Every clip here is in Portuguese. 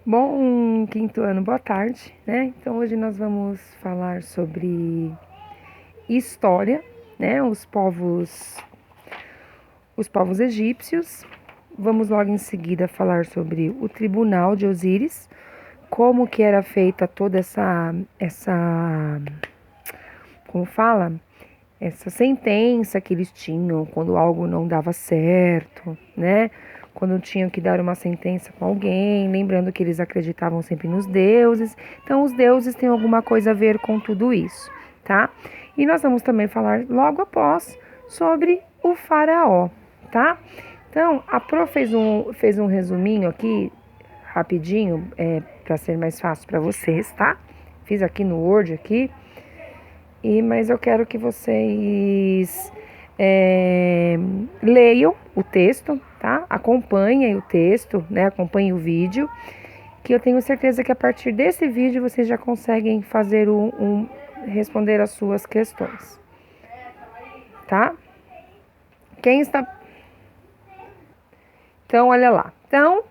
Bom quinto ano, boa tarde, né? Então hoje nós vamos falar sobre história, né? Os povos egípcios. Vamos logo em seguida falar sobre o Tribunal de Osíris, como que era feita toda como fala? Essa sentença que eles tinham quando algo não dava certo, né? Quando tinham que dar uma sentença com alguém, lembrando que eles acreditavam sempre nos deuses. Então, os deuses têm alguma coisa a ver com tudo isso, tá? E nós vamos também falar logo após sobre o faraó, tá? Então, a Pro fez um resuminho aqui, rapidinho, para ser mais fácil para vocês, tá? Fiz aqui no Word aqui. Mas eu quero que vocês leiam o texto, tá? Acompanhem o texto, né? Acompanhem o vídeo, que eu tenho certeza que a partir desse vídeo vocês já conseguem fazer responder as suas questões, tá? Quem está... Então, olha lá. Então,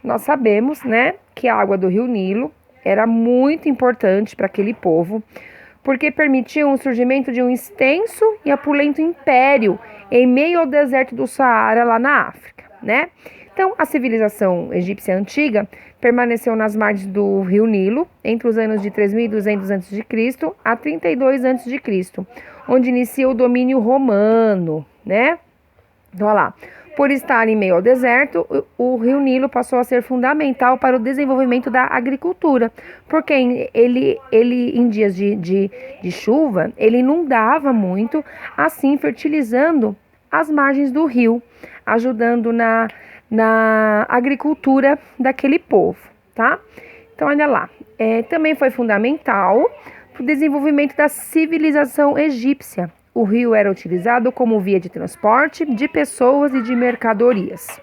nós sabemos, né, que a água do Rio Nilo era muito importante para aquele povo, porque permitiam o surgimento de um extenso e opulento império em meio ao deserto do Saara, lá na África, né? Então, a civilização egípcia antiga permaneceu nas margens do rio Nilo entre os anos de 3.200 a.C. a 32 a.C., onde inicia o domínio romano, né? Então, olha lá. Por estar em meio ao deserto, o rio Nilo passou a ser fundamental para o desenvolvimento da agricultura, porque ele em dias de chuva, ele inundava muito, assim fertilizando as margens do rio, ajudando na agricultura daquele povo, tá? Então, olha lá. Também foi fundamental para o desenvolvimento da civilização egípcia. O rio era utilizado como via de transporte de pessoas e de mercadorias.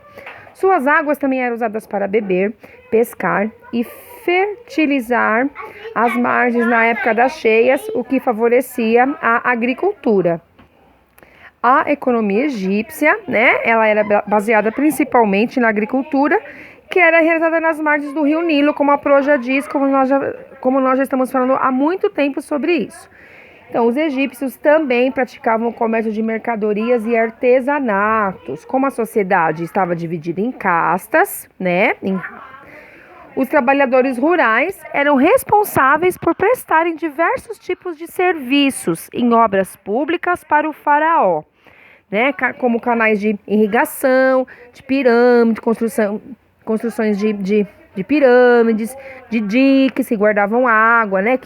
Suas águas também eram usadas para beber, pescar e fertilizar as margens na época das cheias, o que favorecia a agricultura. A economia egípcia, né, ela era baseada principalmente na agricultura, que era realizada nas margens do rio Nilo, como a Pro já diz, como nós já estamos falando há muito tempo sobre isso. Então, os egípcios também praticavam o comércio de mercadorias e artesanatos. Como a sociedade estava dividida em castas, né? Os trabalhadores rurais eram responsáveis por prestarem diversos tipos de serviços em obras públicas para o faraó, né? Como canais de irrigação, de pirâmide, construções de pirâmides, de diques que guardavam água, né?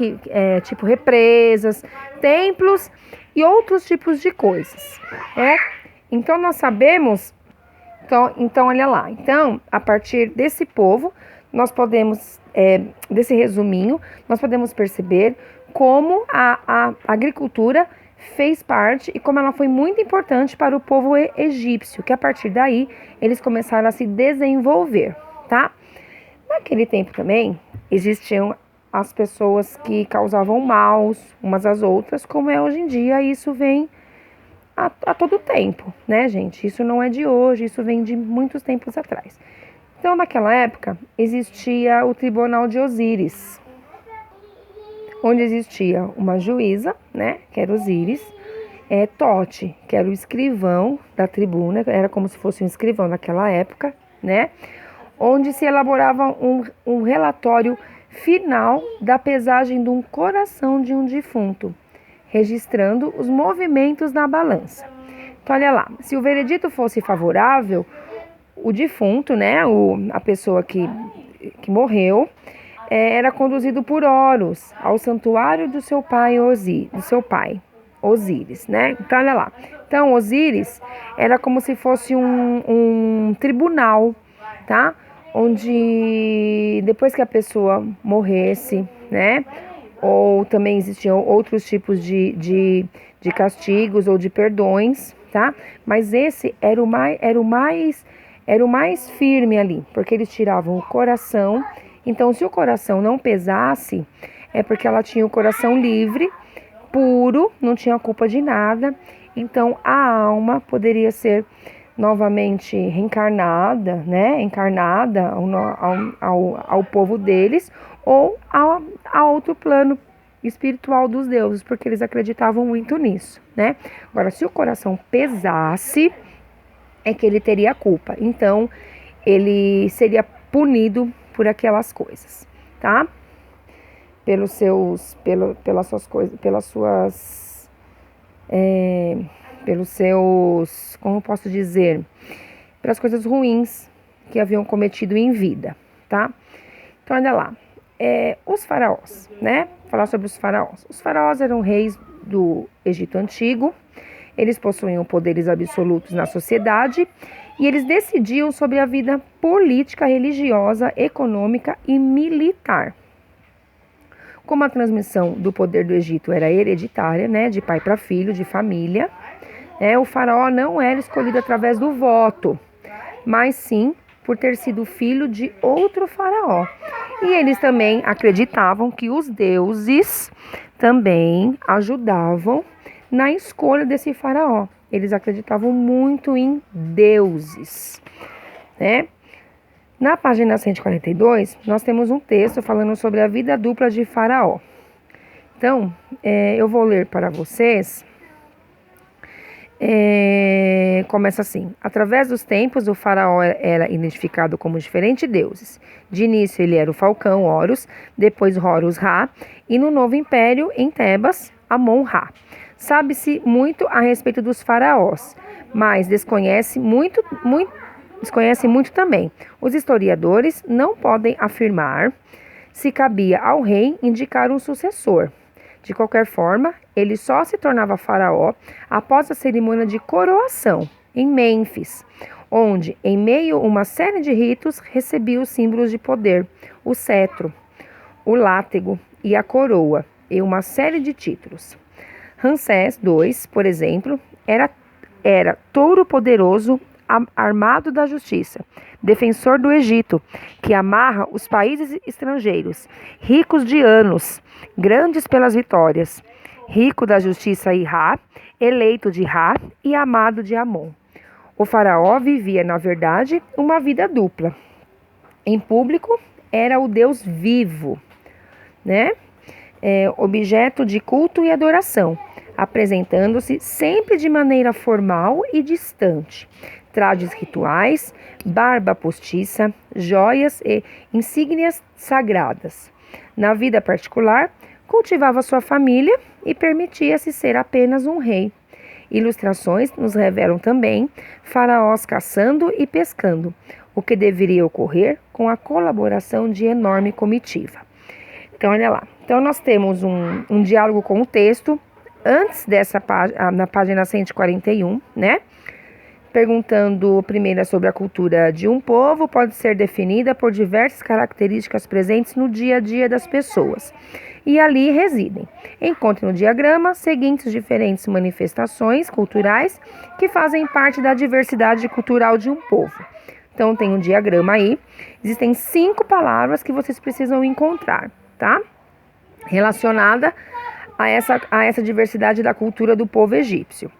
Tipo represas, templos e outros tipos de coisas. Então nós sabemos, então olha lá. Então, a partir desse povo, nós podemos, desse resuminho, nós podemos perceber como a agricultura fez parte e como ela foi muito importante para o povo egípcio, que a partir daí eles começaram a se desenvolver, tá? Naquele tempo também existiam as pessoas que causavam maus umas às outras, como é hoje em dia, e isso vem a todo tempo, né, gente? Isso não é de hoje, isso vem de muitos tempos atrás. Então, naquela época, existia o Tribunal de Osíris, onde existia uma juíza, né, que era Osíris, Tote, que era o escrivão da tribuna, era como se fosse um escrivão naquela época, né, onde se elaborava um relatório final da pesagem de um coração de um defunto, registrando os movimentos na balança. Então, olha lá, se o veredito fosse favorável, o defunto, né, a pessoa que morreu, era conduzido por Horus ao santuário do seu pai Osíris, né? Então, olha lá. Então, Osíris era como se fosse um tribunal, tá? Onde depois que a pessoa morresse, né? Ou também existiam outros tipos de castigos ou de perdões, tá? Mas esse era o mais firme ali, porque eles tiravam o coração. Então, se o coração não pesasse, é porque ela tinha o coração livre, puro, não tinha culpa de nada. Então, a alma poderia ser novamente reencarnada, né? Encarnada ao povo deles, ou a outro plano espiritual dos deuses, porque eles acreditavam muito nisso, né? Agora, se o coração pesasse, é que ele teria culpa. Então, ele seria punido por aquelas coisas, tá? Pelas suas coisas, pelos seus, como posso dizer, pelas coisas ruins que haviam cometido em vida, tá? Então, olha lá, os faraós, né? Falar sobre os faraós. Os faraós eram reis do Egito Antigo, eles possuíam poderes absolutos na sociedade e eles decidiam sobre a vida política, religiosa, econômica e militar. Como a transmissão do poder do Egito era hereditária, né, de pai para filho, de família, o faraó não era escolhido através do voto, mas sim por ter sido filho de outro faraó. E eles também acreditavam que os deuses também ajudavam na escolha desse faraó. Eles acreditavam muito em deuses, né? Na página 142, nós temos um texto falando sobre a vida dupla de Faraó. Então, eu vou ler para vocês. Começa assim: através dos tempos, o faraó era identificado como diferentes deuses. De início, ele era o falcão, Horus, depois Horus-Ra, e no novo império, em Tebas, Amon-Ra. Sabe-se muito a respeito dos faraós, mas desconhece muito também. Os historiadores não podem afirmar se cabia ao rei indicar um sucessor. De qualquer forma, ele só se tornava faraó após a cerimônia de coroação, em Mênfis, onde, em meio a uma série de ritos, recebia os símbolos de poder, o cetro, o látego e a coroa, e uma série de títulos. Ramsés II, por exemplo, era touro poderoso, armado da justiça, defensor do Egito, que amarra os países estrangeiros, ricos de anos, grandes pelas vitórias, rico da justiça e Ra, eleito de Ra e amado de Amon. O faraó vivia, na verdade, uma vida dupla. Em público, era o Deus vivo, né? Objeto de culto e adoração, apresentando-se sempre de maneira formal e distante. Trajes rituais, barba postiça, joias e insígnias sagradas. Na vida particular, cultivava sua família e permitia-se ser apenas um rei. Ilustrações nos revelam também faraós caçando e pescando, o que deveria ocorrer com a colaboração de enorme comitiva. Então, olha lá. Então, nós temos um diálogo com o texto, antes dessa página, na página 141, né? Perguntando primeiro sobre a cultura de um povo, pode ser definida por diversas características presentes no dia a dia das pessoas, e ali residem. Encontre no diagrama seguintes diferentes manifestações culturais que fazem parte da diversidade cultural de um povo. Então, tem um diagrama aí. Existem 5 palavras que vocês precisam encontrar, tá? Relacionada a essa diversidade da cultura do povo egípcio.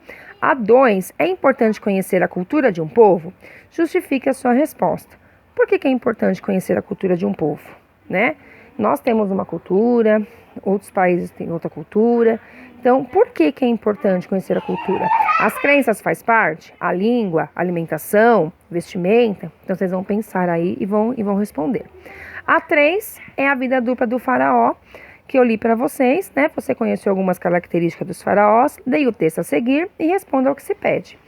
A 2, é importante conhecer a cultura de um povo? Justifique a sua resposta. Por que é importante conhecer a cultura de um povo, né? Nós temos uma cultura, outros países têm outra cultura. Então, por que é importante conhecer a cultura? As crenças faz parte? A língua, a alimentação, vestimenta? Então, vocês vão pensar aí e vão responder. A 3 é a vida dupla do faraó, que eu li para vocês, né? Você conheceu algumas características dos faraós, dei o texto a seguir e responda ao que se pede.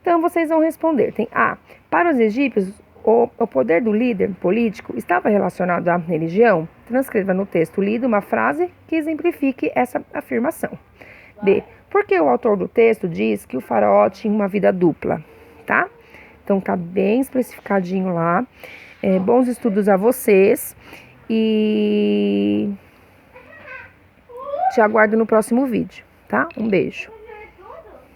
Então, vocês vão responder. Tem A. Para os egípcios, o poder do líder político estava relacionado à religião? Transcreva no texto lido uma frase que exemplifique essa afirmação. B. Por que o autor do texto diz que o faraó tinha uma vida dupla? Tá? Então, tá bem especificadinho lá. Bons estudos a vocês e te aguardo no próximo vídeo, tá? Um beijo.